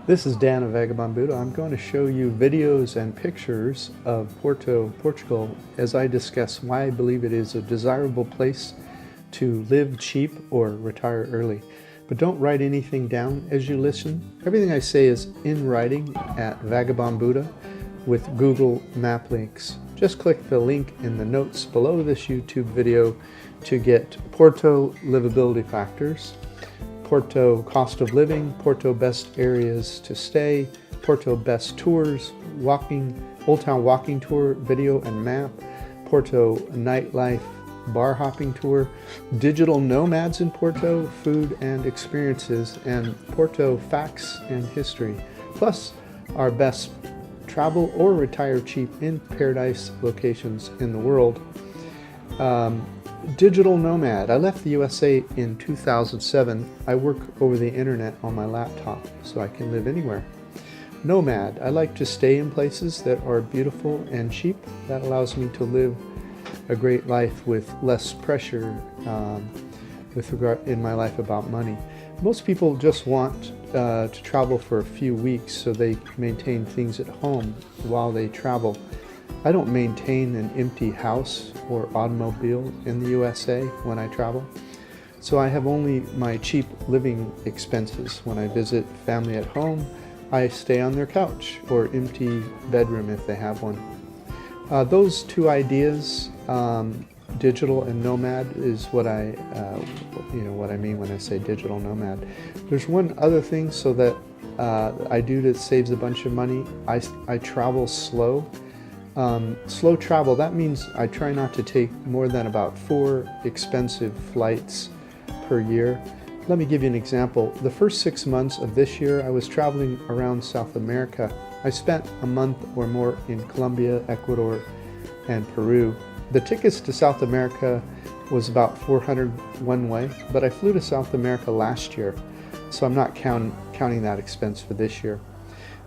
This is Dan of 𝐕𝐈𝐃𝐷𝐵𝐷𝐼. I'm going to show you videos and pictures of Porto, Portugal as I discuss why I believe it is a desirable place to live cheap or retire early. But don't write anything down as you listen. Everything I say is in writing at 𝐕𝐈𝐃𝐷𝐵𝐷𝐼 with Google map links. Just click the link in the notes below this YouTube video to get Porto livability factors, Porto cost of living, Porto best areas to stay, Porto best tours, Old Town walking tour video and map, Porto nightlife bar hopping tour, digital nomads in Porto, food and experiences, and Porto facts and history, plus our best travel or retire cheap in paradise locations in the world. Digital nomad. I left the USA in 2007. I work over the internet on my laptop so I can live anywhere. Nomad. I like to stay in places that are beautiful and cheap. That allows me to live a great life with less pressure with regard in my life about money. Most people just want to travel for a few weeks so they maintain things at home while they travel. I don't maintain an empty house or automobile in the USA when I travel, so I have only my cheap living expenses. When I visit family at home, I stay on their couch or empty bedroom if they have one. Those two ideas, digital and nomad, is what what I mean when I say digital nomad. There's one other thing so that I do that saves a bunch of money. I travel slow. Slow travel, that means I try not to take more than about 4 expensive flights per year. Let me give you an example. The first 6 months of this year, I was traveling around South America. I spent a month or more in Colombia, Ecuador, and Peru. The tickets to South America was about $400 one way, but I flew to South America last year, so I'm not counting that expense for this year.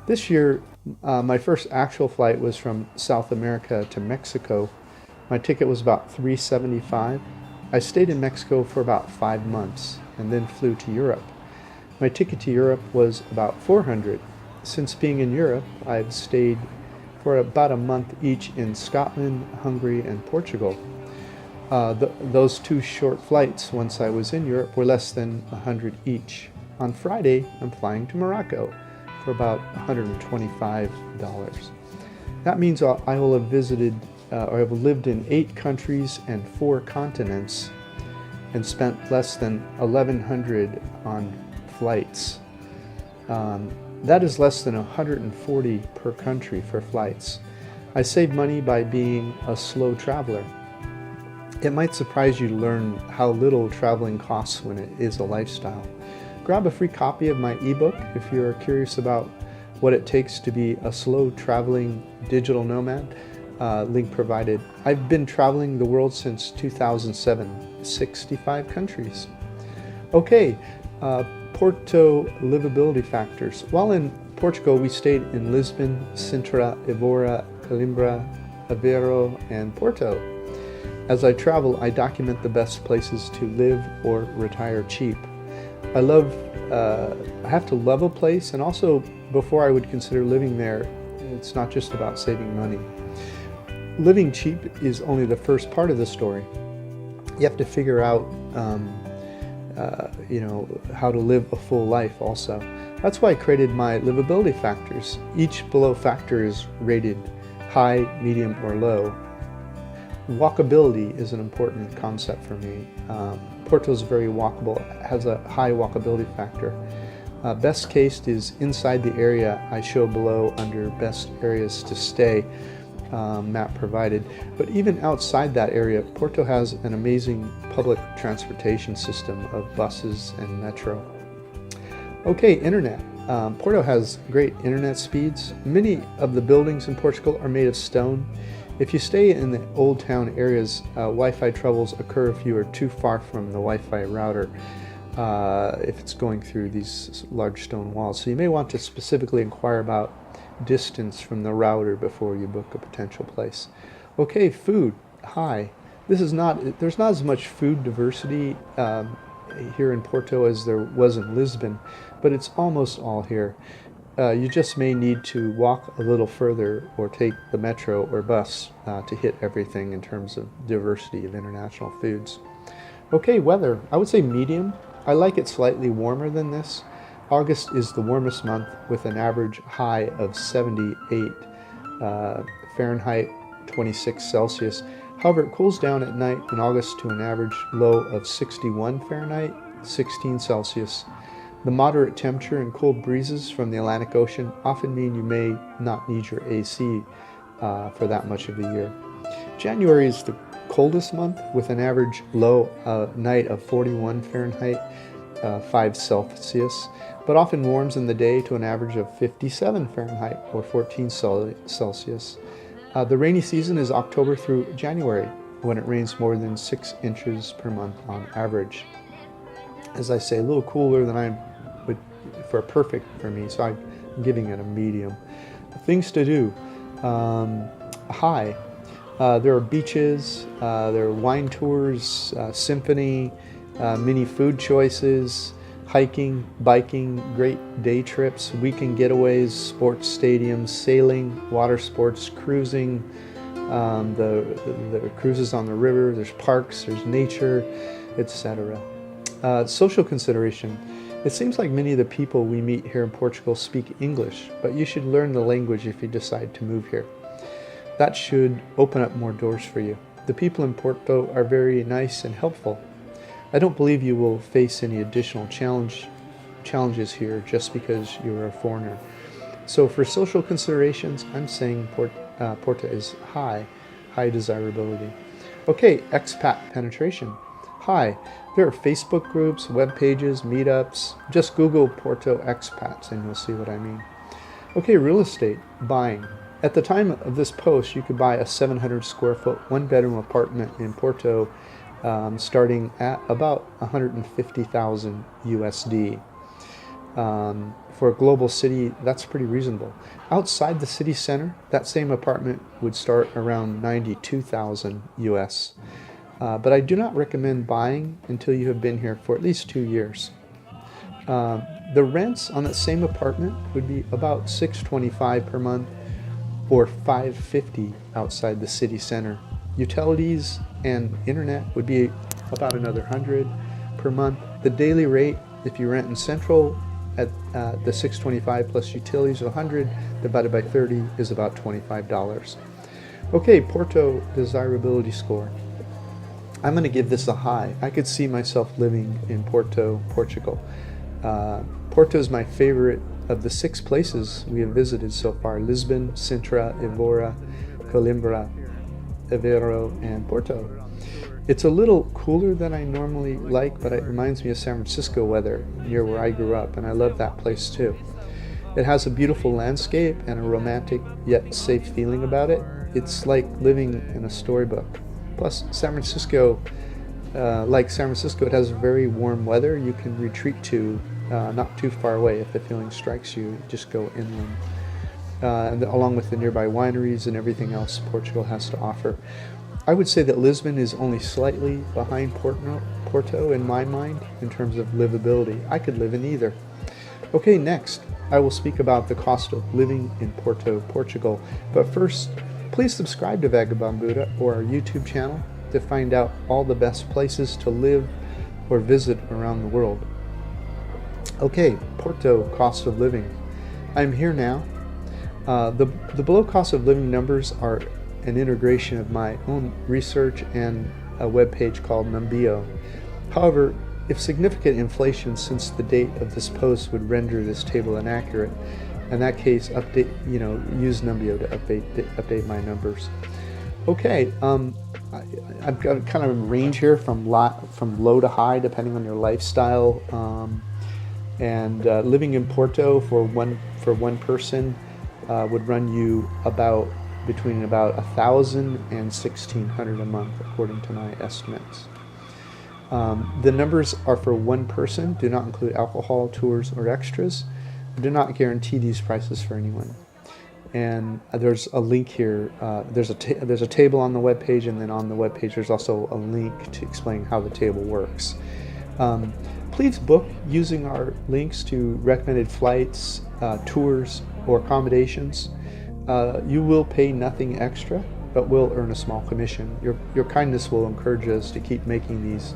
This year, my first actual flight was from South America to Mexico. My ticket was about $375. I stayed in Mexico for about 5 months and then flew to Europe. My ticket to Europe was about $400. Since being in Europe, I've stayed for about a month each in Scotland, Hungary, and Portugal. Those 2 short flights once I was in Europe were less than $100 each. On Friday, I'm flying to Morocco for about $125. That means I will have visited or I have lived in 8 countries and 4 continents and spent less than $1,100 on flights. That is less than $140 per country for flights. I save money by being a slow traveler. It might surprise you to learn how little traveling costs when it is a lifestyle. Grab a free copy of my ebook if you're curious about what it takes to be a slow traveling digital nomad. Link provided. I've been traveling the world since 2007, 65 countries. Okay, Porto livability factors. While in Portugal, we stayed in Lisbon, Sintra, Évora, Coimbra, Aveiro, and Porto. As I travel, I document the best places to live or retire cheap. I have to love a place, and also before I would consider living there, it's not just about saving money. Living cheap is only the first part of the story. You have to figure out how to live a full life also. That's why I created my livability factors. Each below factor is rated high, medium, or low. Walkability is an important concept for me. Porto is very walkable, has a high walkability factor. Best case is inside the area I show below under best areas to stay, map provided. But even outside that area, Porto has an amazing public transportation system of buses and metro. Okay, internet. Porto has great internet speeds. Many of the buildings in Portugal are made of stone. If you stay in the old town areas, Wi-Fi troubles occur if you are too far from the Wi-Fi router, if it's going through these large stone walls. So you may want to specifically inquire about distance from the router before you book a potential place. Okay, food, high. There's not as much food diversity here in Porto as there was in Lisbon, but it's almost all here. you just may need to walk a little further or take the metro or bus to hit everything in terms of diversity of international foods. Okay, weather. I would say medium. I like it slightly warmer than this. August is the warmest month with an average high of 78 Fahrenheit, 26 Celsius. However, it cools down at night in August to an average low of 61 Fahrenheit, 16 Celsius. The moderate temperature and cool breezes from the Atlantic Ocean often mean you may not need your AC for that much of the year. January is the coldest month with an average low night of 41 Fahrenheit, 5 Celsius, but often warms in the day to an average of 57 Fahrenheit or 14 Celsius. The rainy season is October through January, when it rains more than 6 inches per month on average. As I say, a little cooler than I would for perfect for me, so I'm giving it a medium. Things to do. High. There are beaches, there are wine tours, symphony, many food choices, hiking, biking, great day trips, weekend getaways, sports stadiums, sailing, water sports, cruising, the cruises on the river, there's parks, there's nature, etc. Social consideration. It seems like many of the people we meet here in Portugal speak English, but you should learn the language if you decide to move here. That should open up more doors for you. The people in Porto are very nice and helpful. I don't believe you will face any additional challenges here just because you're a foreigner. So for social considerations, I'm saying Porto is high desirability. Okay, expat penetration. Hi, there are Facebook groups, web pages, meetups. Just Google Porto expats and you'll see what I mean. Okay, real estate, buying. At the time of this post, you could buy a 700 square foot, 1-bedroom apartment in Porto starting at about 150,000 USD. For a global city, that's pretty reasonable. Outside the city center, that same apartment would start around 92,000 US. But I do not recommend buying until you have been here for at least 2 years. The rents on that same apartment would be about $625 per month or $550 outside the city center. Utilities and internet would be about another $100 per month. The daily rate, if you rent in Central, at the $625 plus utilities of $100 divided by 30 is about $25. Okay, Porto desirability score. I'm going to give this a high. I could see myself living in Porto, Portugal. Porto is my favorite of the 6 places we have visited so far: Lisbon, Sintra, Évora, Coimbra, Aveiro, and Porto. It's a little cooler than I normally like, but it reminds me of San Francisco weather, near where I grew up, and I love that place too. It has a beautiful landscape and a romantic yet safe feeling about it. It's like living in a storybook. Plus, San Francisco, it has very warm weather you can retreat to not too far away. If the feeling strikes you, just go inland. And along with the nearby wineries and everything else Portugal has to offer. I would say that Lisbon is only slightly behind Porto in my mind in terms of livability. I could live in either. Okay, next I will speak about the cost of living in Porto, Portugal. But first, please subscribe to Vagabond or our YouTube channel to find out all the best places to live or visit around the world. Okay, Porto cost of living. I'm here now. The below cost of living numbers are an integration of my own research and a web page called Numbeo. However, if significant inflation since the date of this post would render this table inaccurate, in that case, use Numbeo to update my numbers. Okay, I've got kind of a range here from low to high, depending on your lifestyle. Living in Porto for one person would run you between about $1,000 and $1,600 a month, according to my estimates. The numbers are for one person, do not include alcohol, tours, or extras. I do not guarantee these prices for anyone. And there's a link here. There's a table on the web page, and then on the web page there's also a link to explain how the table works. Please book using our links to recommended flights, tours, or accommodations. You will pay nothing extra, but will earn a small commission. Your kindness will encourage us to keep making these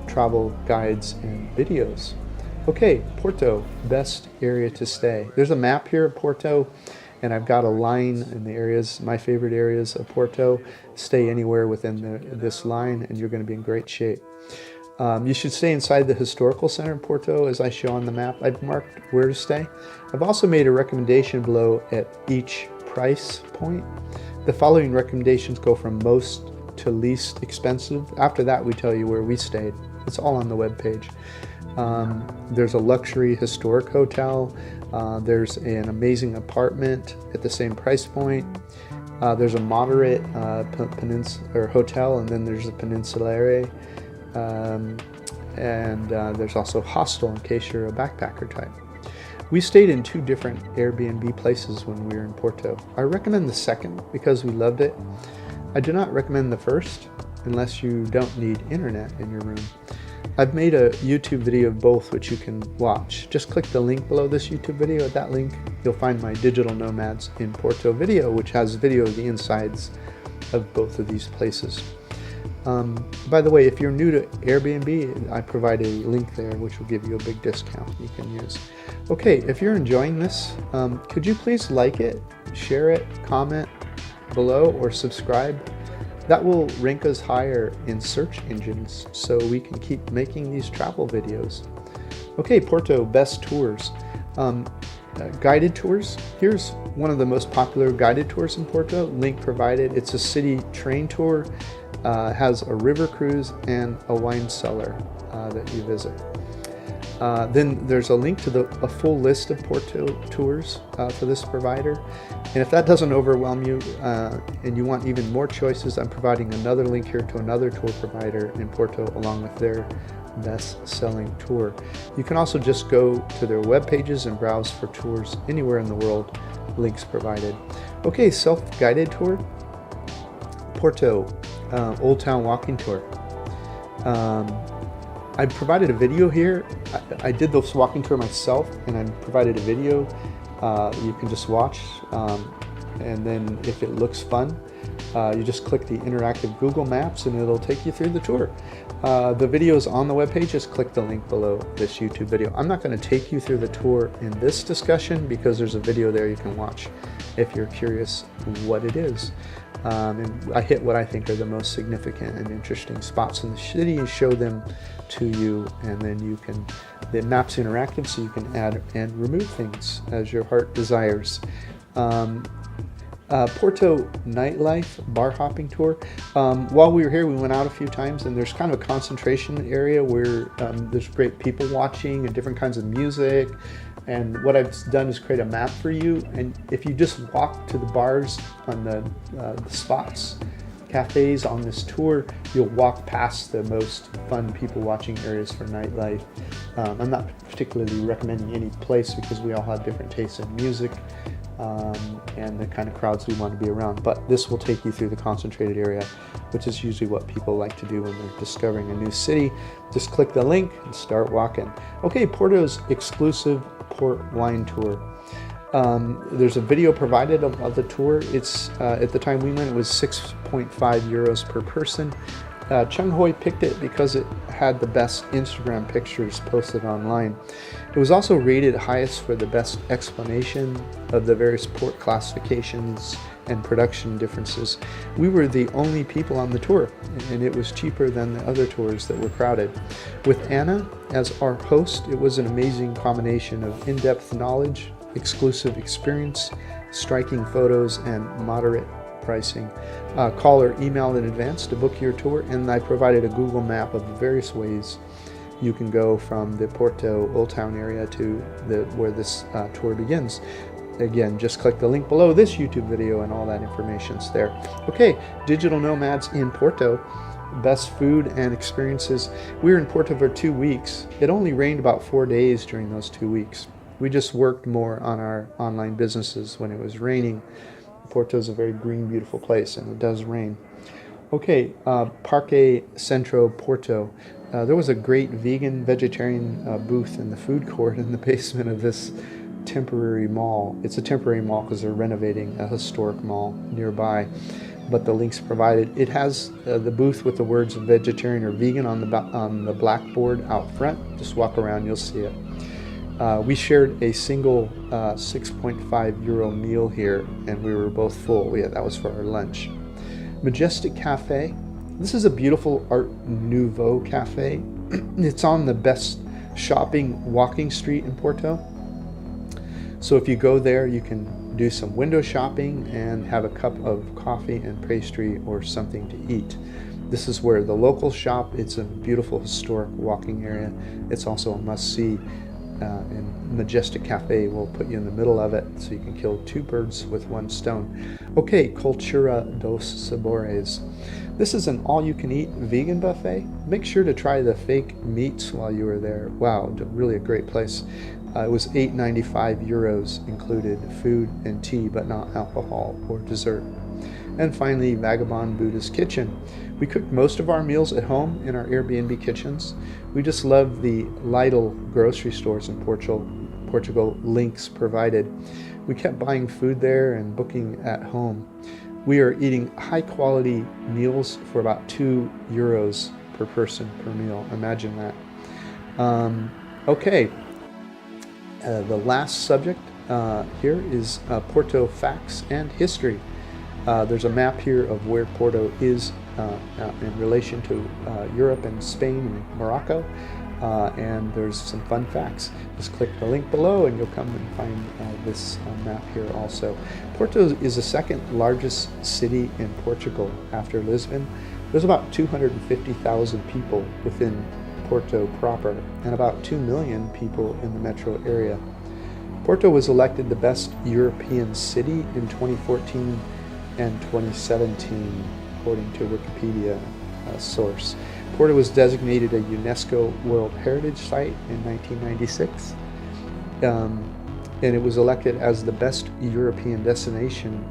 travel guides and videos. Okay, Porto, best area to stay. There's a map here at Porto, and I've got a line in the areas, my favorite areas of Porto. Stay anywhere within this line and you're going to be in great shape. You should stay inside the historical center in Porto, as I show on the map. I've marked where to stay. I've also made a recommendation below at each price point. The following recommendations go from most to least expensive. After that, we tell you where we stayed. It's all on the web page. There's a luxury historic hotel. There's an amazing apartment at the same price point. There's a moderate hotel, and then there's a peninsulare. There's also hostel in case you're a backpacker type. We stayed in 2 different Airbnb places when we were in Porto. I recommend the second because we loved it. I do not recommend the first unless you don't need internet in your room. I've made a YouTube video of both which you can watch. Just click the link below this YouTube video. At that link you'll find my Digital Nomads in Porto video, which has video of the insides of both of these places. By the way, if you're new to Airbnb, I provide a link there which will give you a big discount you can use. Okay, if you're enjoying this, could you please like it, share it, comment below, or subscribe? That will rank us higher in search engines so we can keep making these travel videos. Okay, Porto, best tours. Guided tours. Here's one of the most popular guided tours in Porto, link provided. It's a city train tour, has a river cruise and a wine cellar that you visit. Then there's a link to a full list of Porto tours for this provider. And if that doesn't overwhelm you and you want even more choices, I'm providing another link here to another tour provider in Porto along with their best-selling tour. You can also just go to their web pages and browse for tours anywhere in the world, links provided. Okay, self-guided tour. Porto, Old Town Walking Tour. I provided a video here. I did this walking tour myself, and I provided a video you can just watch, and then if it looks fun, you just click the interactive Google Maps and it'll take you through the tour. The video is on the webpage. Just click the link below this YouTube video. I'm not going to take you through the tour in this discussion because there's a video there you can watch if you're curious what it is. And I hit what I think are the most significant and interesting spots in the city and show them to you, and then you can, the map's interactive so you can add and remove things as your heart desires. Porto nightlife bar hopping tour. While we were here, we went out a few times, and there's kind of a concentration area where there's great people watching and different kinds of music. And what I've done is create a map for you, and if you just walk to the bars on the spots, cafes on this tour, you'll walk past the most fun people watching areas for nightlife. I'm not particularly recommending any place because we all have different tastes in music and the kind of crowds we want to be around, but this will take you through the concentrated area, which is usually what people like to do when they're discovering a new city. Just click the link and start walking. Okay, Porto's exclusive port wine tour. There's a video provided of the tour. It's at the time we went, it was 6.5 euros per person. Chung Hoi picked it because it had the best Instagram pictures posted online. It was also rated highest for the best explanation of the various port classifications and production differences. We were the only people on the tour, and it was cheaper than the other tours that were crowded. With Anna as our host, it was an amazing combination of in-depth knowledge, exclusive experience, striking photos, and moderate pricing. Call or email in advance to book your tour, and I provided a Google map of the various ways you can go from the Porto Old Town area to where this tour begins. Again, just click the link below this YouTube video and all that information's there. Okay, digital nomads in Porto, best food and experiences. We were in Porto for 2 weeks. It only rained about 4 days during those 2 weeks. We just worked more on our online businesses when it was raining. Porto is a very green, beautiful place, and it does rain. Okay, Parque Centro Porto. There was a great vegan, vegetarian booth in the food court in the basement of this temporary mall. It's a temporary mall because they're renovating a historic mall nearby, but the links provided. It has the booth with the words vegetarian or vegan on the blackboard out front. Just walk around, you'll see it. We shared a single 6.5 euro meal here, and we were both full. That was for our lunch. Majestic Cafe. This is a beautiful Art Nouveau cafe. It's on the best shopping walking street in Porto. So if you go there, you can do some window shopping and have a cup of coffee and pastry or something to eat. This is where the locals shop. It's a beautiful historic walking area. It's also a must-see. And Majestic Cafe will put you in the middle of it, so you can kill two birds with one stone. Okay, Cultura dos Sabores. This is an all-you-can-eat vegan buffet. Make sure to try the fake meats while you are there. Wow, really a great place. It was 8.95 euros included food and tea, but not alcohol or dessert. And finally, Vagabond Buddha's Kitchen. We cooked most of our meals at home in our Airbnb kitchens. We just love the Lidl grocery stores in Portugal links provided. We kept buying food there and booking at home. We are eating high quality meals for about 2 euros per person per meal. Imagine that. Okay, the last subject here is Porto facts and history. There's a map here of where Porto is in relation to Europe and Spain and Morocco, and there's some fun facts. Just click the link below and you'll come and find this map here also. Porto is the second largest city in Portugal after Lisbon. There's about 250,000 people within Porto proper and about 2 million people in the metro area. Porto was elected the best European city in 2014 and 2017, according to Wikipedia source. Porto was designated a UNESCO World Heritage Site in 1996, and it was elected as the best European destination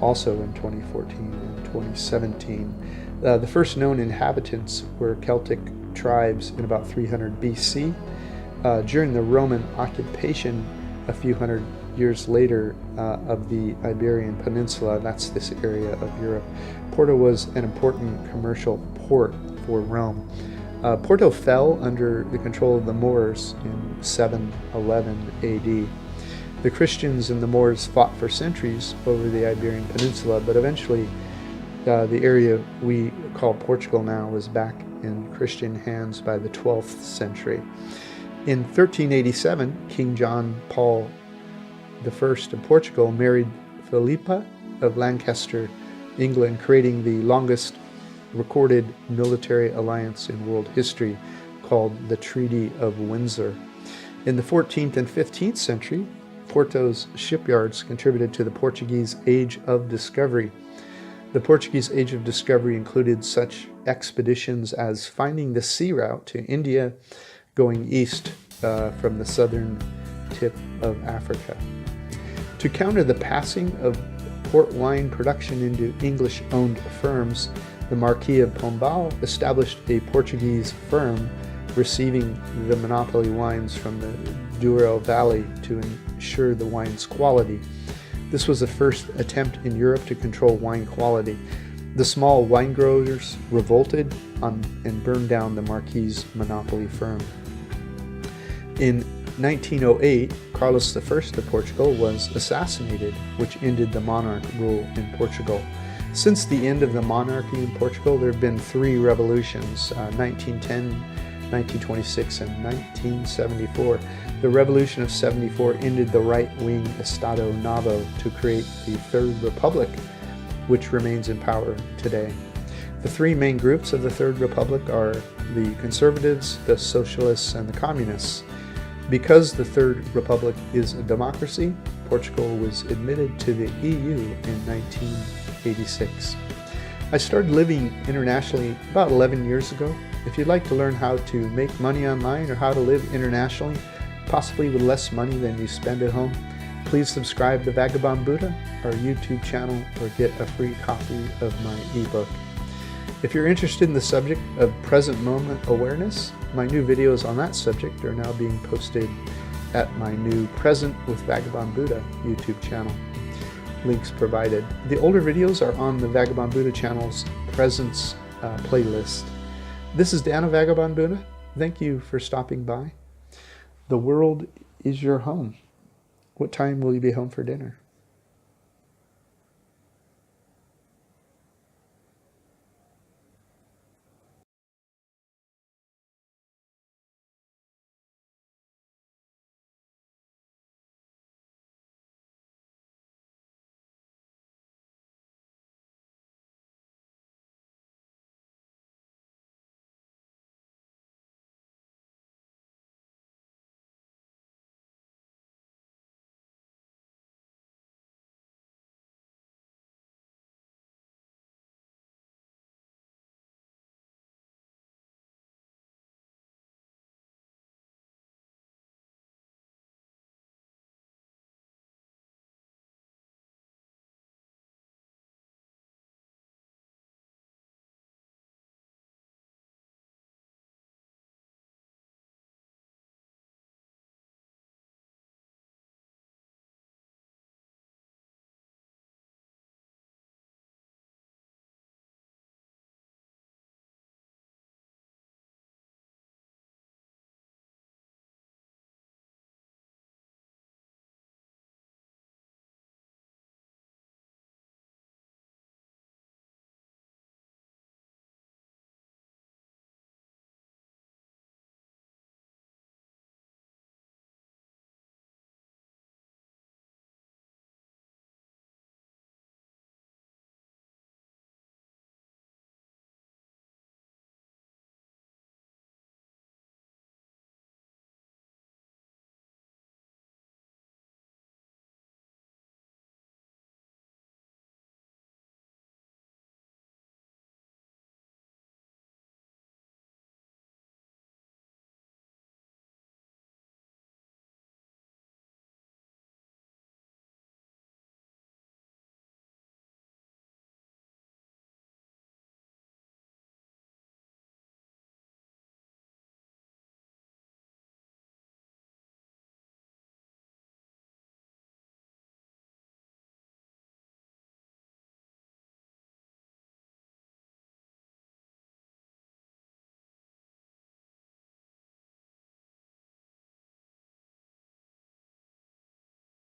also in 2014 and 2017. The first known inhabitants were Celtic tribes in about 300 BC. During the Roman occupation a few hundred years later of the Iberian Peninsula, that's this area of Europe, Porto was an important commercial port for Rome. Porto fell under the control of the Moors in 711 AD. The Christians and the Moors fought for centuries over the Iberian Peninsula, but eventually the area we call Portugal now was back in Christian hands by the 12th century. In 1387, King John Paul I of Portugal married Philippa of Lancaster, England, creating the longest recorded military alliance in world history, called the Treaty of Windsor. In the 14th and 15th century, Porto's shipyards contributed to the Portuguese Age of Discovery. The Portuguese Age of Discovery included such expeditions as finding the sea route to India, going east from the southern tip of Africa. To counter the passing of port wine production into English-owned firms, the Marquis of Pombal established a Portuguese firm receiving the monopoly wines from the Douro Valley to ensure the wine's quality. This was the first attempt in Europe to control wine quality. The small wine growers revolted and burned down the Marquis' monopoly firm. In 1908, Carlos I of Portugal was assassinated, which ended the monarch rule in Portugal. Since the end of the monarchy in Portugal, there have been 3 revolutions, 1910, 1926, and 1974. The Revolution of 74 ended the right-wing Estado Novo to create the Third Republic, which remains in power today. The 3 main groups of the Third Republic are the conservatives, the socialists, and the communists. Because the Third Republic is a democracy, Portugal was admitted to the EU in 1986. I started living internationally about 11 years ago. If you'd like to learn how to make money online or how to live internationally, possibly with less money than you spend at home, please subscribe to Vagabond Buddha, our YouTube channel, or get a free copy of my ebook. If you're interested in the subject of present moment awareness, my new videos on that subject are now being posted at my new Present with Vagabond Buddha YouTube channel. Links provided. The older videos are on the Vagabond Buddha channel's Presence playlist. This is Dan of Vagabond Buddha. Thank you for stopping by. The world is your home. What time will you be home for dinner?